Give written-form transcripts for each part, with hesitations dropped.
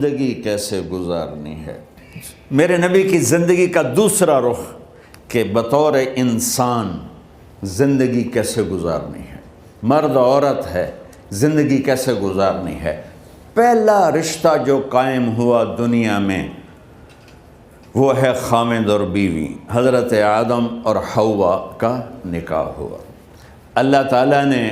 زندگی کیسے گزارنی ہے۔ میرے نبی کی زندگی کا دوسرا رخ کہ بطور انسان زندگی کیسے گزارنی ہے، مرد عورت ہے زندگی کیسے گزارنی ہے۔ پہلا رشتہ جو قائم ہوا دنیا میں وہ ہے خامد اور بیوی، حضرت آدم اور حوا کا نکاح ہوا۔ اللہ تعالیٰ نے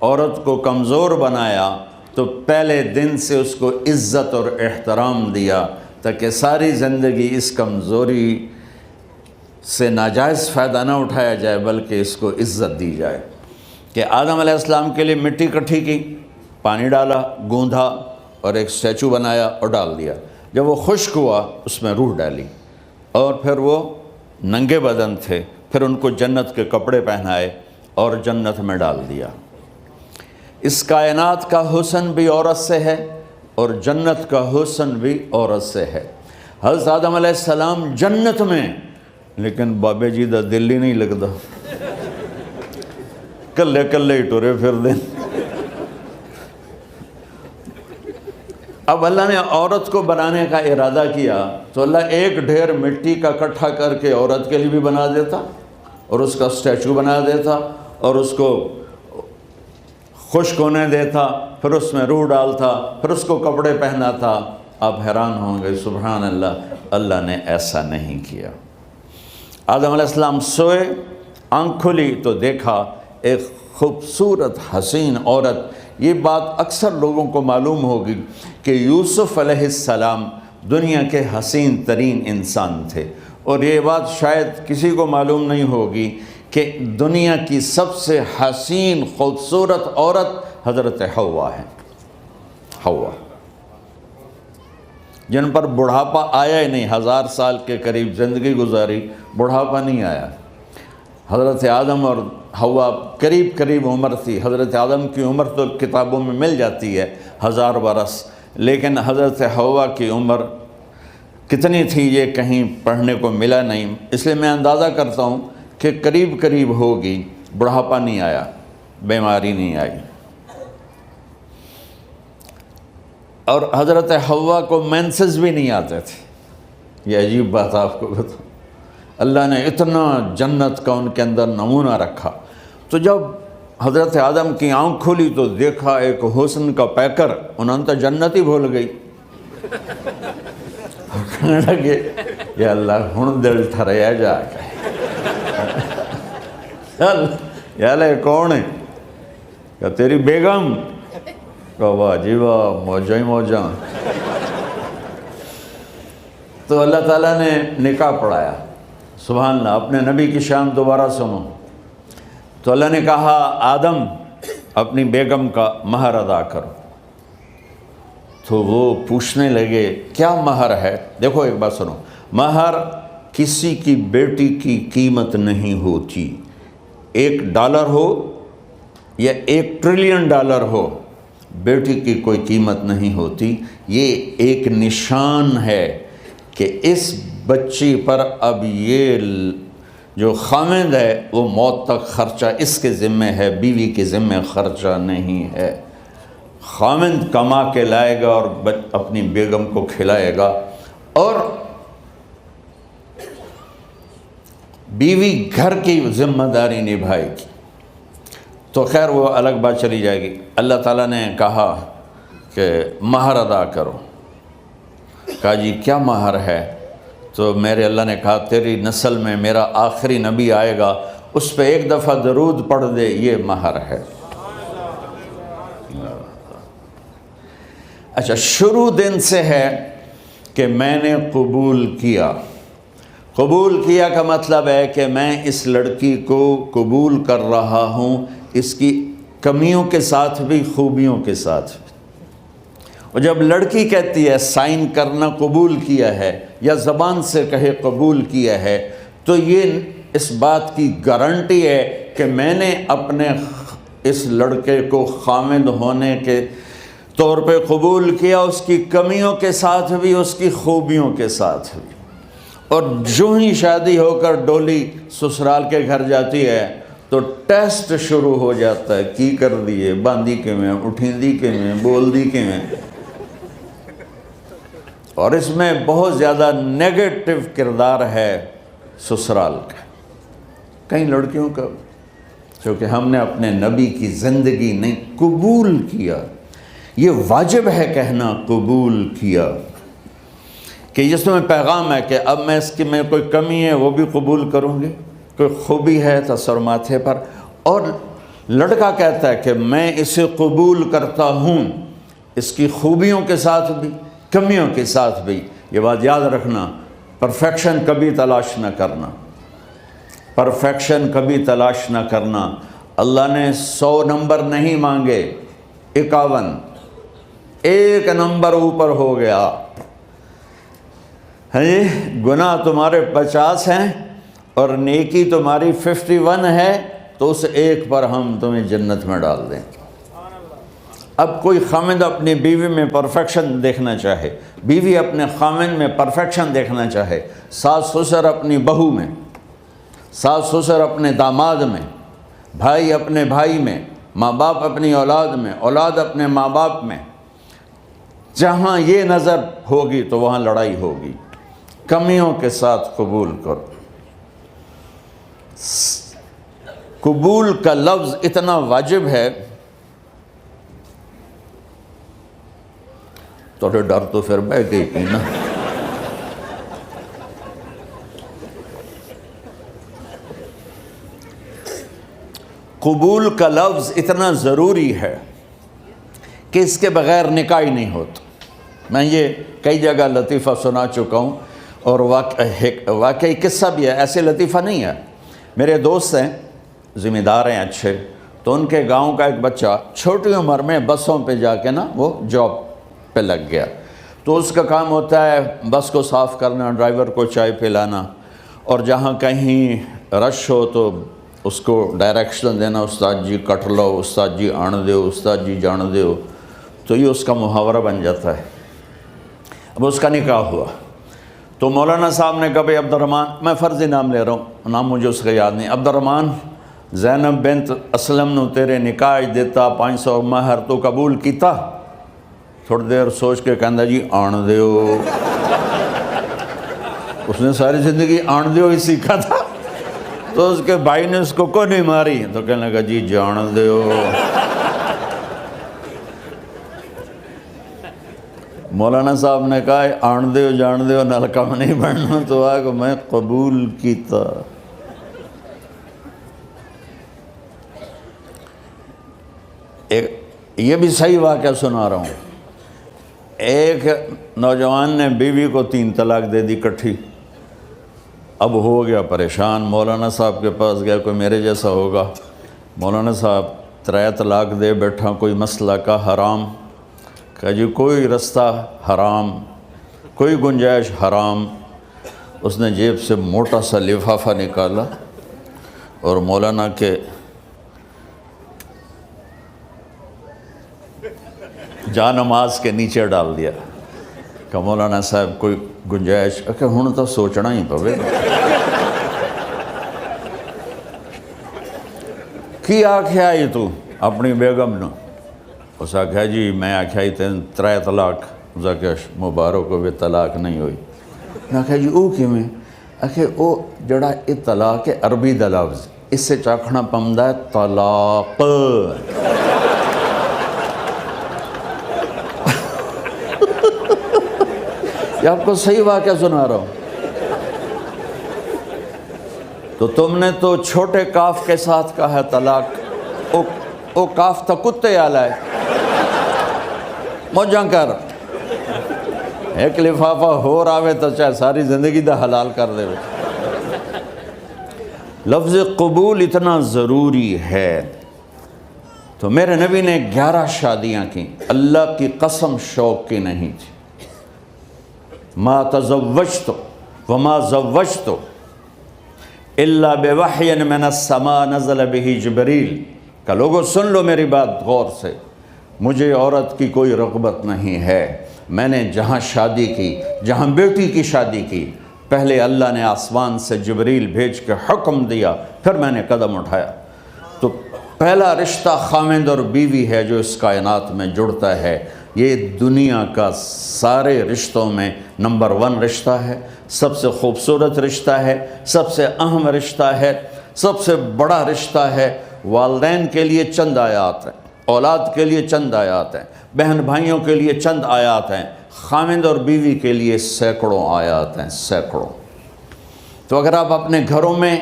عورت کو کمزور بنایا تو پہلے دن سے اس کو عزت اور احترام دیا تاکہ ساری زندگی اس کمزوری سے ناجائز فائدہ نہ اٹھایا جائے بلکہ اس کو عزت دی جائے۔ کہ آدم علیہ السلام کے لیے مٹی اکٹھی کی، پانی ڈالا، گوندھا اور ایک اسٹیچو بنایا اور ڈال دیا۔ جب وہ خشک ہوا اس میں روح ڈالی اور پھر وہ ننگے بدن تھے، پھر ان کو جنت کے کپڑے پہنائے اور جنت میں ڈال دیا۔ اس کائنات کا حسن بھی عورت سے ہے اور جنت کا حسن بھی عورت سے ہے۔ حضرت آدم علیہ السلام جنت میں، لیکن بابے جی دا دل ہی نہیں لگتا، کلے کلے ہی ٹورے پھر دیں۔ اب اللہ نے عورت کو بنانے کا ارادہ کیا تو اللہ ایک ڈھیر مٹی کا اکٹھا کر کے عورت کے لیے بھی بنا دیتا اور اس کا اسٹیچو بنا دیتا اور اس کو خشک ہونے دیتا، پھر اس میں روح ڈالتا، پھر اس کو کپڑے پہناتا۔ آپ حیران ہوں گے، سبحان اللہ، اللہ نے ایسا نہیں کیا۔ آدم علیہ السلام سوئے، آنکھ کھلی تو دیکھا ایک خوبصورت حسین عورت۔ یہ بات اکثر لوگوں کو معلوم ہوگی کہ یوسف علیہ السلام دنیا کے حسین ترین انسان تھے، اور یہ بات شاید کسی کو معلوم نہیں ہوگی کہ دنیا کی سب سے حسین خوبصورت عورت حضرت حوا ہے۔ حوا جن پر بڑھاپا آیا ہی نہیں، 1000 سال کے قریب زندگی گزاری، بڑھاپا نہیں آیا۔ حضرت آدم اور حوا قریب قریب عمر تھی۔ حضرت آدم کی عمر تو کتابوں میں مل جاتی ہے 1000 برس، لیکن حضرت حوا کی عمر کتنی تھی یہ کہیں پڑھنے کو ملا نہیں، اس لیے میں اندازہ کرتا ہوں کہ قریب قریب ہوگی۔ بڑھاپا نہیں آیا، بیماری نہیں آئی، اور حضرت حوا کو مینسز بھی نہیں آتے تھے۔ یہ عجیب بات آپ کو بتاؤں، اللہ نے اتنا جنت کا ان کے اندر نمونہ رکھا۔ تو جب حضرت آدم کی آنکھ کھلی تو دیکھا ایک حسن کا پیکر، انہوں تو جنت ہی بھول گئی۔ کہنے لگے یا اللہ ہن دل ٹھریا جا کے، یا اللہ کون ہے؟ کہ تیری بیگم۔ کہ واہ جی واہ، موجاں ہی موجاں۔ تو اللہ تعالیٰ نے نکاح پڑھایا۔ سبحان اللہ، اپنے نبی کی شان دوبارہ سنو۔ تو اللہ نے کہا آدم اپنی بیگم کا مہر ادا کرو۔ تو وہ پوچھنے لگے کیا مہر ہے؟ دیکھو ایک بات سنو، مہر کسی کی بیٹی کی قیمت نہیں ہوتی۔ $1 ہو یا $1 ٹریلین ہو، بیٹی کی کوئی قیمت نہیں ہوتی۔ یہ ایک نشان ہے کہ اس بچی پر اب یہ جو خامد ہے وہ موت تک خرچہ اس کے ذمہ ہے، بیوی کے ذمہ خرچہ نہیں ہے۔ خامد کما کے لائے گا اور اپنی بیگم کو کھلائے گا، اور بیوی گھر کی ذمہ داری نبھائے گی۔ تو خیر وہ الگ بات چلی جائے گی۔ اللہ تعالیٰ نے کہا کہ مہر ادا کرو۔ کہا جی کیا مہر ہے؟ تو میرے اللہ نے کہا تیری نسل میں میرا آخری نبی آئے گا، اس پہ ایک دفعہ درود پڑھ دے، یہ مہر ہے۔ اچھا، شروع دن سے ہے کہ میں نے قبول کیا۔ قبول کیا کا مطلب ہے کہ میں اس لڑکی کو قبول کر رہا ہوں، اس کی کمیوں کے ساتھ بھی خوبیوں کے ساتھ بھی۔ اور جب لڑکی کہتی ہے سائن کرنا قبول کیا ہے، یا زبان سے کہے قبول کیا ہے، تو یہ اس بات کی گارنٹی ہے کہ میں نے اپنے اس لڑکے کو خامد ہونے کے طور پہ قبول کیا، اس کی کمیوں کے ساتھ بھی، اس کی خوبیوں کے ساتھ بھی۔ اور جو ہی شادی ہو کر ڈولی سسرال کے گھر جاتی ہے تو ٹیسٹ شروع ہو جاتا ہے، کی کر دیے، باندھی کے میں، اٹھیندی کے میں، بول دی کے میں۔ اور اس میں بہت زیادہ نیگیٹو کردار ہے سسرال کا. کئی لڑکیوں کا کیونکہ ہم نے اپنے نبی کی زندگی نہیں قبول کیا. یہ واجب ہے کہنا قبول کیا کہ جس میں پیغام ہے کہ اب میں اس کی میں کوئی کمی ہے وہ بھی قبول کروں گی, کوئی خوبی ہے تصور ماتھے پر, اور لڑکا کہتا ہے کہ میں اسے قبول کرتا ہوں اس کی خوبیوں کے ساتھ بھی کمیوں کے ساتھ بھی. یہ بات یاد رکھنا, پرفیکشن کبھی تلاش نہ کرنا, پرفیکشن کبھی تلاش نہ کرنا. اللہ نے 100 نمبر نہیں مانگے, 51, ایک نمبر اوپر ہو گیا. گناہ تمہارے 50 ہیں اور نیکی تمہاری 51 ہے, تو اس ایک پر ہم تمہیں جنت میں ڈال دیں. اب کوئی خامند اپنی بیوی میں پرفیکشن دیکھنا چاہے, بیوی اپنے خامند میں پرفیکشن دیکھنا چاہے, ساس سسر اپنی بہو میں, ساس سسر اپنے داماد میں, بھائی اپنے بھائی میں, ماں باپ اپنی اولاد میں, اولاد اپنے ماں باپ میں, جہاں یہ نظر ہوگی تو وہاں لڑائی ہوگی. کمیوں کے ساتھ قبول کرو. قبول کا لفظ اتنا واجب ہے, تو ڈر تو پھر بہ گئی تھی نا. قبول کا لفظ اتنا ضروری ہے کہ اس کے بغیر نکاح ہی نہیں ہوتا. میں یہ کئی جگہ لطیفہ سنا چکا ہوں, اور واقعی قصہ بھی ہے, ایسے لطیفہ نہیں ہے. میرے دوست ہیں, ذمہ دار ہیں اچھے, تو ان کے گاؤں کا ایک بچہ چھوٹی عمر میں بسوں پہ جا کے نا وہ جاب پہ لگ گیا. تو اس کا کام ہوتا ہے بس کو صاف کرنا, ڈرائیور کو چائے پلانا, اور جہاں کہیں رش ہو تو اس کو ڈائریکشن دینا, استاد جی کٹ لو, استاد جی آن دیو, استاد جی جان دیو. تو یہ اس کا محاورہ بن جاتا ہے. اب اس کا نکاح ہوا تو مولانا صاحب نے کہا بھائی عبد الرحمن, میں فرضی نام لے رہا ہوں, نام مجھے اس کا یاد نہیں, عبد الرحمن زینب بنت اسلم نو تیرے نکاح دیتا 500 مہر تو قبول کیتا. تھوڑی دیر سوچ کے کہندا جی آن دیو. اس نے ساری زندگی آن دیو ہی سیکھا تھا. تو اس کے بھائی نے اس کو نہیں ماری, تو کہنے لگا جی جان دیو. مولانا صاحب نے کہا آن دیو جان دیو نال کم نہیں بننا, تو آگا میں قبول کیتا. یہ بھی صحیح واقعہ سنا رہا ہوں. ایک نوجوان نے بیوی کو 3 طلاق دے دی کٹھی. اب ہو گیا پریشان, مولانا صاحب کے پاس گیا, کوئی میرے جیسا ہوگا. مولانا صاحب 3 طلاق دے بیٹھا, کوئی مسئلہ کا حرام. کہا جی کوئی رستہ حرام, کوئی گنجائش حرام. اس نے جیب سے موٹا سا لفافہ نکالا اور مولانا کے جا نماز کے نیچے ڈال دیا. کہ مولانا صاحب کوئی گنجائش, کہ ہن تو سوچنا ہی پوے. کی آکھیا یہ تو اپنی بیگم نو؟ اس آکھیا جی میں آکھیا ہی 3 طلاق. اس آکھیا مبارک ہوئے طلاق نہیں ہوئی. میں آکھیا جی او کیویں؟ آکھے او جڑا یہ طلاق ہے عربی دا لفظ, اس سے چاکھنا پمدا ہے طلاق. یہ آپ کو صحیح واقعہ سنا رہا ہوں. تو تم نے تو چھوٹے کاف کے ساتھ کہا ہے طلاق. او کاف تا کتے آلا ہے, موجاں کر. ایک لفافہ ہو راوے تو چاہے ساری زندگی دا حلال کر دے. لفظ قبول اتنا ضروری ہے. تو میرے نبی نے 11 شادیاں کی, اللہ کی قسم شوق کی نہیں تھی. ما تزوجت وما زوجت الا بوحی من السماء نزل به جبریل. کہ لوگوں سن لو میری بات غور سے, مجھے عورت کی کوئی رغبت نہیں ہے. میں نے جہاں شادی کی, جہاں بیٹی کی شادی کی, پہلے اللہ نے آسمان سے جبریل بھیج کے حکم دیا, پھر میں نے قدم اٹھایا. تو پہلا رشتہ خاوند اور بیوی ہے جو اس کائنات میں جڑتا ہے. یہ دنیا کا سارے رشتوں میں نمبر 1 رشتہ ہے، سب سے خوبصورت رشتہ ہے، سب سے اہم رشتہ ہے، سب سے بڑا رشتہ ہے۔ والدین کے لیے چند آیات ہیں، اولاد کے لیے چند آیات ہیں، بہن بھائیوں کے لیے چند آیات ہیں، خامند اور بیوی کے لیے سینکڑوں آیات ہیں، سینکڑوں۔ تو اگر آپ اپنے گھروں میں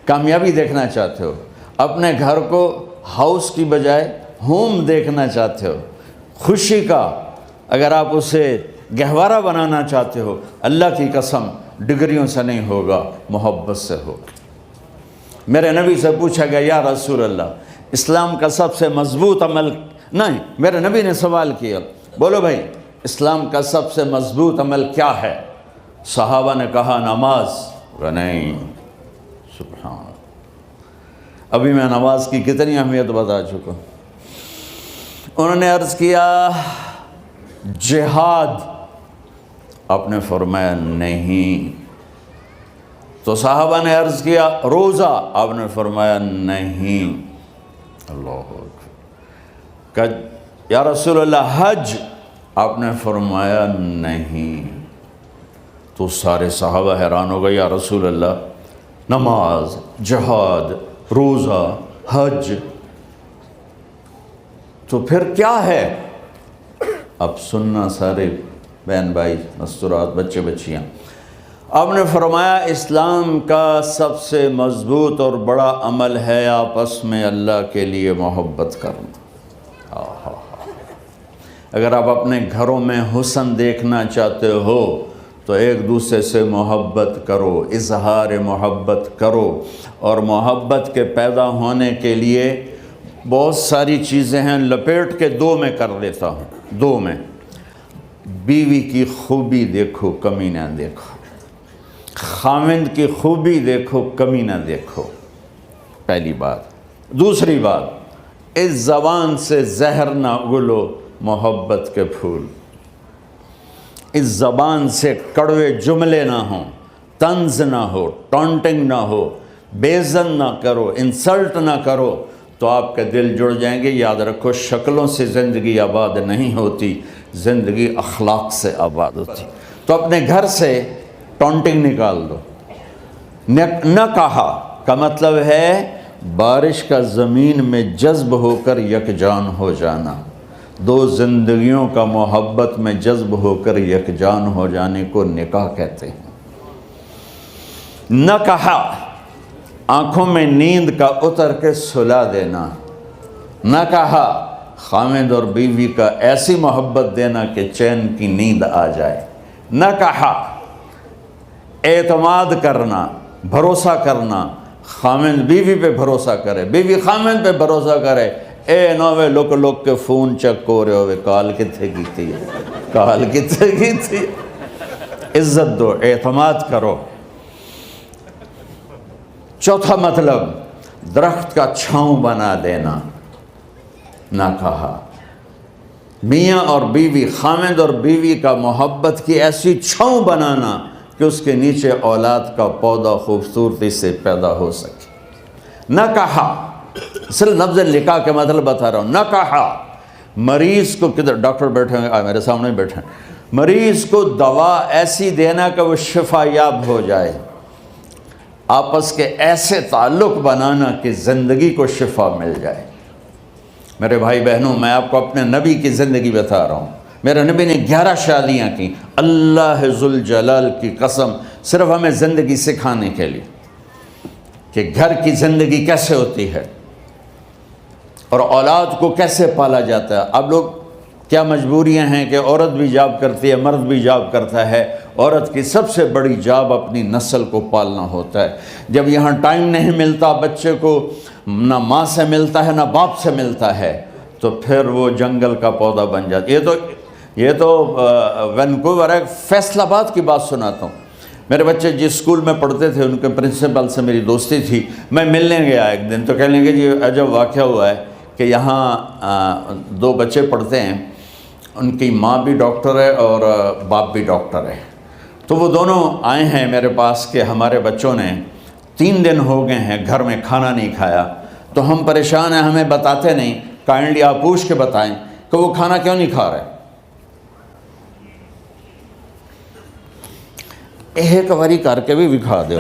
کامیابی دیکھنا چاہتے ہو، اپنے گھر کو ہاؤس کی بجائے ہوم دیکھنا چاہتے ہو، خوشی کا اگر آپ اسے گہوارہ بنانا چاہتے ہو، اللہ کی قسم ڈگریوں سے نہیں ہوگا، محبت سے ہوگا۔ میرے نبی سے پوچھا گیا یا رسول اللہ اسلام کا سب سے مضبوط عمل، نہیں، میرے نبی نے سوال کیا، بولو بھائی اسلام کا سب سے مضبوط عمل کیا ہے؟ صحابہ نے کہا نماز۔ نہیں، سبحان اللہ، ابھی میں نماز کی کتنی اہمیت بتا چکا ہوں۔ انہوں نے عرض کیا جہاد، آپ نے فرمایا نہیں۔ تو صحابہ نے عرض کیا روزہ، آپ نے فرمایا نہیں۔ اللہ اکبر۔ کہ یا رسول اللہ حج، آپ نے فرمایا نہیں۔ تو سارے صحابہ حیران ہو گئے، یا رسول اللہ نماز، جہاد، روزہ، حج، تو پھر کیا ہے؟ اب سننا سارے بہن بھائی، مستورات، بچے بچیاں، آپ نے فرمایا اسلام کا سب سے مضبوط اور بڑا عمل ہے آپس میں اللہ کے لیے محبت کرنا۔ اگر آپ اپنے گھروں میں حسن دیکھنا چاہتے ہو تو ایک دوسرے سے محبت کرو، اظہار محبت کرو، اور محبت کے پیدا ہونے کے لیے بہت ساری چیزیں ہیں، لپیٹ کے 2 میں کر لیتا ہوں، 2 میں۔ بیوی کی خوبی دیکھو، کمی نہ دیکھو، خامند کی خوبی دیکھو، کمی نہ دیکھو، پہلی بات۔ دوسری بات، اس زبان سے زہر نہ اگلو محبت کے پھول، اس زبان سے کڑوے جملے نہ ہوں، طنز نہ ہو، ٹونٹنگ نہ ہو، بےعزت نہ کرو، انسلٹ نہ کرو، تو آپ کے دل جڑ جائیں گے۔ یاد رکھو شکلوں سے زندگی آباد نہیں ہوتی، زندگی اخلاق سے آباد ہوتی۔ تو اپنے گھر سے ٹونٹنگ نکال دو۔ نہ کہا کا مطلب ہے بارش کا زمین میں جذب ہو کر یکجان ہو جانا، 2 زندگیوں کا محبت میں جذب ہو کر یکجان ہو جانے کو نکاح کہتے ہیں۔ نہ کہا آنکھوں میں نیند کا اتر کے سلا دینا، نہ کہا خامد اور بیوی کا ایسی محبت دینا کہ چین کی نیند آ جائے، نہ کہا اعتماد کرنا، بھروسہ کرنا، خامد بیوی پہ بھروسہ کرے، بیوی خامد پہ بھروسہ کرے۔ اے نوے لوک کے فون چیک ہو رہے ہوئے، کال کتنے کی تھی، کال کتنے کی تھی۔ عزت دو، اعتماد کرو۔ چوتھا مطلب درخت کا چھاؤں بنا دینا، نہ کہا میاں اور بیوی، خامد اور بیوی کا محبت کی ایسی چھاؤں بنانا کہ اس کے نیچے اولاد کا پودا خوبصورتی سے پیدا ہو سکے۔ نہ کہا، صرف لفظ نکاح کے مطلب بتا رہا ہوں، نہ کہا مریض کو، کدھر ڈاکٹر بیٹھے ہیں، میرے سامنے بیٹھے ہیں، مریض کو دوا ایسی دینا کہ وہ شفا یاب ہو جائے، آپس کے ایسے تعلق بنانا کہ زندگی کو شفا مل جائے۔ میرے بھائی بہنوں، میں آپ کو اپنے نبی کی زندگی بتا رہا ہوں۔ میرے نبی نے 11 شادیاں کی، اللہ ذوالجلال کی قسم، صرف ہمیں زندگی سکھانے کے لیے کہ گھر کی زندگی کیسے ہوتی ہے اور اولاد کو کیسے پالا جاتا ہے۔ اب لوگ کیا مجبوریاں ہیں کہ عورت بھی جاب کرتی ہے، مرد بھی جاب کرتا ہے۔ عورت کی سب سے بڑی جاب اپنی نسل کو پالنا ہوتا ہے۔ جب یہاں ٹائم نہیں ملتا بچے کو، نہ ماں سے ملتا ہے نہ باپ سے ملتا ہے، تو پھر وہ جنگل کا پودا بن جاتا ہے۔ یہ تو وینکوور ہے، فیصل آباد کی بات سناتا ہوں۔ میرے بچے جس اسکول میں پڑھتے تھے ان کے پرنسپل سے میری دوستی تھی، میں ملنے گیا ایک دن، تو کہنے لگے جی عجب واقعہ ہوا ہے کہ یہاں 2 بچے پڑھتے ہیں، ان کی ماں بھی ڈاکٹر ہے اور باپ بھی ڈاکٹر ہے، تو وہ دونوں آئے ہیں میرے پاس کہ ہمارے بچوں نے 3 دن ہو گئے ہیں گھر میں کھانا نہیں کھایا، تو ہم پریشان ہیں، ہمیں بتاتے نہیں، کائنڈلی آپ پوچھ کے بتائیں کہ وہ کھانا کیوں نہیں کھا رہے۔ ایک باری کر کے بھی دکھا دو.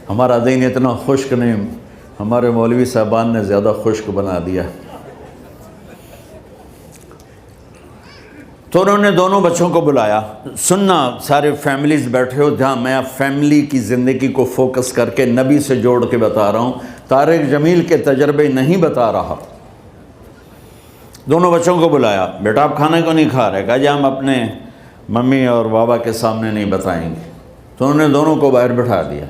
ہمارا دین اتنا خشک نہیں، ہمارے مولوی صاحبان نے زیادہ خشک بنا دیا. تو انہوں نے دونوں بچوں کو بلایا. سننا، سارے فیملیز بیٹھے ہو جہاں میں فیملی کی زندگی کو فوکس کر کے نبی سے جوڑ کے بتا رہا ہوں، طارق جمیل کے تجربے نہیں بتا رہا. دونوں بچوں کو بلایا. بیٹا آپ کھانے کو نہیں کھا رہے؟ کہا جی ہم اپنے ممی اور بابا کے سامنے نہیں بتائیں گے. تو انہوں نے دونوں کو باہر بٹھا دیا.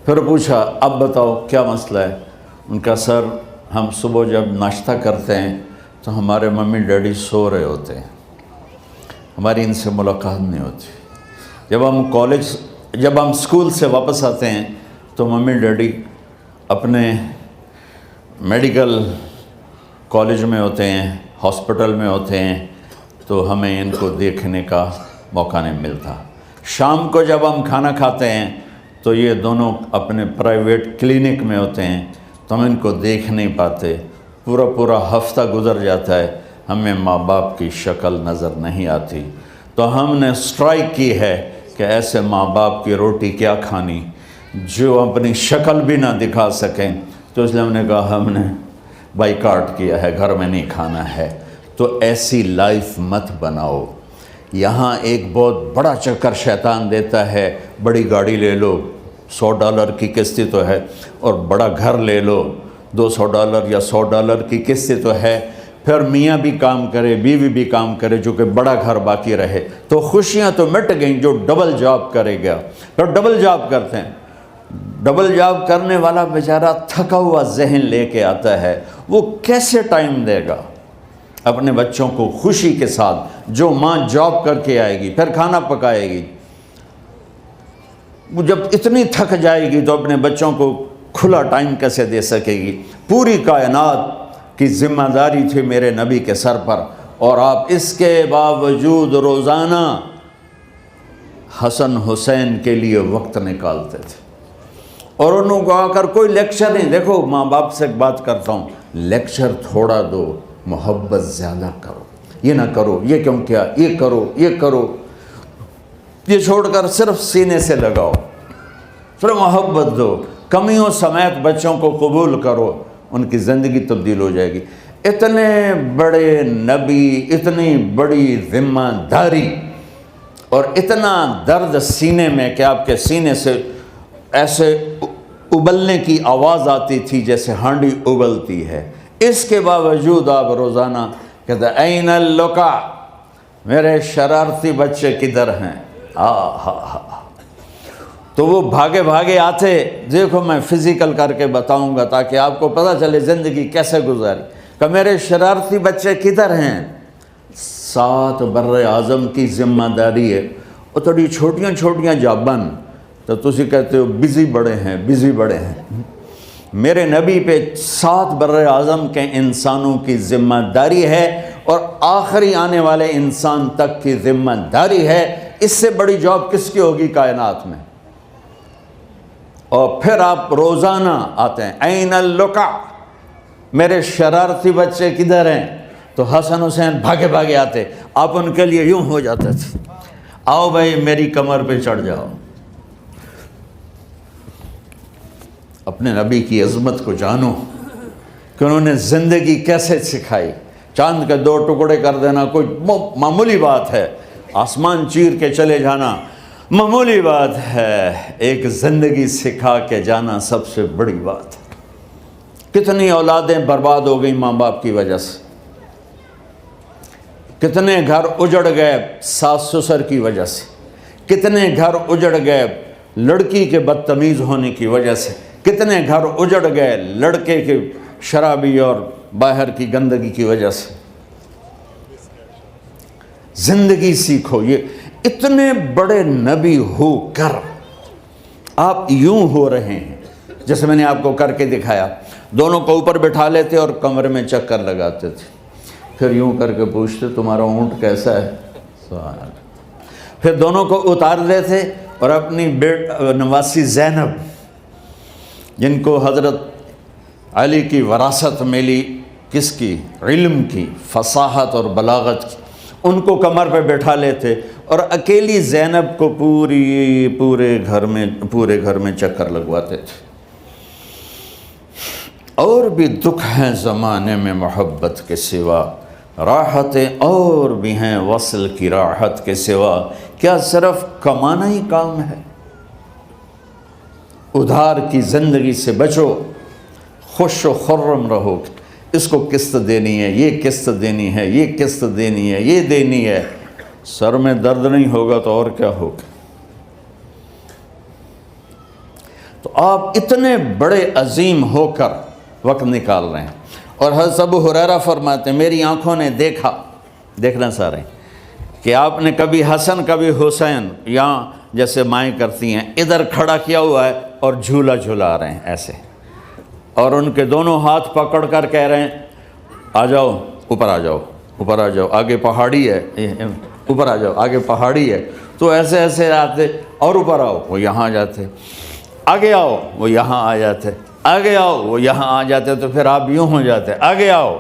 پھر پوچھا اب بتاؤ کیا مسئلہ ہے؟ ان کا سر ہم صبح جب ناشتہ کرتے ہیں تو ہمارے ممی ڈیڈی سو رہے ہوتے ہیں، ہماری ان سے ملاقات نہیں ہوتی. جب ہم اسکول سے واپس آتے ہیں تو ممی ڈیڈی اپنے میڈیکل کالج میں ہوتے ہیں، ہاسپٹل میں ہوتے ہیں، تو ہمیں ان کو دیکھنے کا موقع نہیں ملتا. شام کو جب ہم کھانا کھاتے ہیں تو یہ دونوں اپنے پرائیویٹ کلینک میں ہوتے ہیں، تو ہم ان کو دیکھ نہیں پاتے. پورا ہفتہ گزر جاتا ہے، ہمیں ماں باپ کی شکل نظر نہیں آتی. تو ہم نے سٹرائک کی ہے کہ ایسے ماں باپ کی روٹی کیا کھانی جو اپنی شکل بھی نہ دکھا سکیں. تو اس لیے ہم نے کہا ہم نے بائیکاٹ کیا ہے، گھر میں نہیں کھانا ہے. تو ایسی لائف مت بناؤ. یہاں ایک بہت بڑا چکر شیطان دیتا ہے، بڑی گاڑی لے لو، $100 کی قسط تو ہے، اور بڑا گھر لے لو، $200 یا $100 کی قسط تو ہے. پھر میاں بھی کام کرے، بیوی بھی کام کرے، جو کہ بڑا گھر باقی رہے، تو خوشیاں تو مٹ گئیں. جو ڈبل جاب کرے گا، پھر ڈبل جاب کرتے ہیں. ڈبل جاب کرنے والا بیچارہ تھکا ہوا ذہن لے کے آتا ہے، وہ کیسے ٹائم دے گا اپنے بچوں کو خوشی کے ساتھ؟ جو ماں جاب کر کے آئے گی پھر کھانا پکائے گی، وہ جب اتنی تھک جائے گی تو اپنے بچوں کو کھلا ٹائم کیسے دے سکے گی؟ پوری کائنات کی ذمہ داری تھی میرے نبی کے سر پر، اور آپ اس کے باوجود روزانہ حسن حسین کے لیے وقت نکالتے تھے. اور انہوں کو آ کر کوئی لیکچر نہیں. دیکھو ماں باپ سے ایک بات کرتا ہوں، لیکچر تھوڑا دو، محبت زیادہ کرو. یہ نہ کرو، یہ کیوں کیا، یہ کرو، یہ کرو، یہ چھوڑ کر صرف سینے سے لگاؤ، صرف محبت دو. کمیوں سمیت بچوں کو قبول کرو، ان کی زندگی تبدیل ہو جائے گی. اتنے بڑے نبی، اتنی بڑی ذمہ داری، اور اتنا درد سینے میں کہ آپ کے سینے سے ایسے ابلنے کی آواز آتی تھی جیسے ہانڈی ابلتی ہے. اس کے باوجود آپ روزانہ کہتے ہیں این اللقا، میرے شرارتی بچے کدھر ہیں؟ تو وہ بھاگے بھاگے آتے. دیکھو میں فزیکل کر کے بتاؤں گا تاکہ آپ کو پتہ چلے زندگی کیسے گزاری. کہ میرے شرارتی بچے کدھر ہیں؟ 7 بر اعظم کی ذمہ داری ہے. اور تھوڑی چھوٹیاں جابن تو تسی کہتے ہو بزی بڑے ہیں. میرے نبی پہ 7 بر اعظم کے انسانوں کی ذمہ داری ہے، اور آخری آنے والے انسان تک کی ذمہ داری ہے. اس سے بڑی جاب کس کی ہوگی کائنات میں؟ اور پھر آپ روزانہ آتے ہیں این اللقا، میرے شرارتی بچے کدھر ہیں؟ تو حسن حسین بھاگے بھاگے آتے. آپ ان کے لیے یوں ہو جاتے تھے، آؤ بھائی میری کمر پہ چڑھ جاؤ. اپنے نبی کی عظمت کو جانو کہ انہوں نے زندگی کیسے سکھائی. چاند کے 2 ٹکڑے کر دینا کوئی معمولی بات ہے، آسمان چیر کے چلے جانا معمولی بات ہے، ایک زندگی سکھا کے جانا سب سے بڑی بات ہے. کتنی اولادیں برباد ہو گئی ماں باپ کی وجہ سے، کتنے گھر اجڑ گئے ساس سسر کی وجہ سے، کتنے گھر اجڑ گئے لڑکی کے بدتمیز ہونے کی وجہ سے، کتنے گھر اجڑ گئے لڑکے کے شرابی اور باہر کی گندگی کی وجہ سے. زندگی سیکھو. یہ اتنے بڑے نبی ہو کر آپ یوں ہو رہے ہیں جیسے میں نے آپ کو کر کے دکھایا. دونوں کو اوپر بٹھا لیتے اور کمرے میں چکر لگاتے تھے، پھر یوں کر کے پوچھتے تمہارا اونٹ کیسا ہے؟ پھر دونوں کو اتار دیتے اور اپنی نواسی زینب، جن کو حضرت علی کی وراثت ملی کس کی؟ علم کی، فصاحت اور بلاغت کی۔ ان کو کمر پہ بٹھا لیتے اور اکیلی زینب کو پورے گھر میں چکر لگواتے تھے۔ اور بھی دکھ ہیں زمانے میں محبت کے سوا، راحتیں اور بھی ہیں وصل کی راحت کے سوا، کیا صرف کمانا ہی کام ہے؟ ادھار کی زندگی سے بچو، خوش و خرم رہو۔ اس کو قسط دینی ہے، یہ قسط دینی ہے، یہ قسط دینی ہے، یہ دینی ہے، سر میں درد نہیں ہوگا تو اور کیا ہوگا؟ تو آپ اتنے بڑے عظیم ہو کر وقت نکال رہے ہیں۔ اور حضرت ابو ہریرہ فرماتے ہیں میری آنکھوں نے دیکھنا سارے کہ آپ نے کبھی حسن کبھی حسین یہاں جیسے مائیں کرتی ہیں ادھر کھڑا کیا ہوا ہے اور جھولا جھلا رہے ہیں ایسے، اور ان کے دونوں ہاتھ پکڑ کر کہہ رہے ہیں آ جاؤ اوپر، آ جاؤ اوپر، آ جاؤ، آگے پہاڑی ہے، اوپر آ جاؤ، آگے پہاڑی ہے۔ تو ایسے ایسے آتے اور اوپر آؤ، وہ یہاں آ جاتے، آگے آؤ، وہ یہاں آ جاتے، آگے آؤ، وہ یہاں آ جاتے، تو پھر آپ یوں ہو جاتے، آگے آؤ،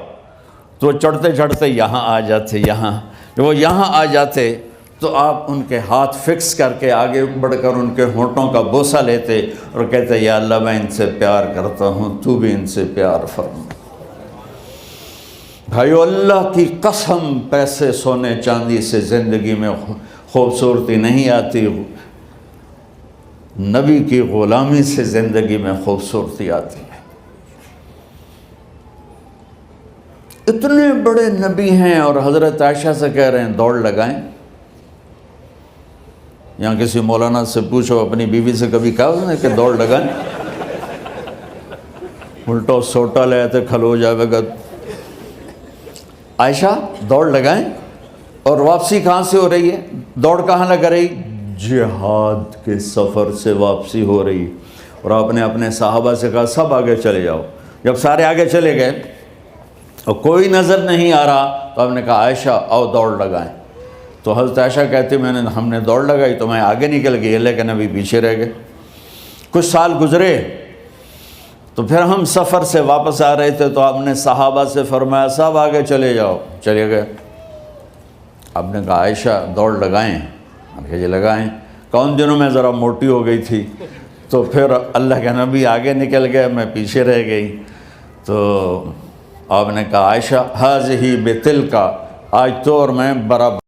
تو چڑھتے چڑھتے یہاں آ جاتے، یہاں وہ یہاں آ جاتے، تو آپ ان کے ہاتھ فکس کر کے آگے بڑھ کر ان کے ہونٹوں کا بوسہ لیتے اور کہتے یا اللہ میں ان سے پیار کرتا ہوں، تو بھی ان سے پیار فرما۔ بھائیو اللہ کی قسم، پیسے سونے چاندی سے زندگی میں خوبصورتی نہیں آتی، نبی کی غلامی سے زندگی میں خوبصورتی آتی ہے۔ اتنے بڑے نبی ہیں اور حضرت عائشہ سے کہہ رہے ہیں دوڑ لگائیں۔ یہاں کسی مولانا سے پوچھو اپنی بیوی سے کبھی کہا اس نے کہ دوڑ لگائیں؟ الٹا سوٹا لے آتے کھلو جاوے گا۔ عائشہ دوڑ لگائیں، اور واپسی کہاں سے ہو رہی ہے؟ دوڑ کہاں لگ رہی؟ جہاد کے سفر سے واپسی ہو رہی۔ اور آپ نے اپنے صحابہ سے کہا سب آگے چلے جاؤ۔ جب سارے آگے چلے گئے اور کوئی نظر نہیں آ رہا تو آپ نے کہا عائشہ آؤ دوڑ لگائیں۔ تو حضرت عائشہ کہتی ہم نے دوڑ لگائی تو میں آگے نکل گئی لیکن ابھی پیچھے رہ گئے۔ کچھ سال گزرے تو پھر ہم سفر سے واپس آ رہے تھے تو آپ نے صحابہ سے فرمایا سب آگے چلے جاؤ، چلے گئے۔ آپ نے کہا عائشہ دوڑ لگائیں؟ جی لگائیں۔ کون دنوں میں ذرا موٹی ہو گئی تھی تو پھر اللہ کے نبی آگے نکل گئے، میں پیچھے رہ گئی۔ تو آپ نے کہا عائشہ ہاذہ بتلک، آج تو اور میں برابر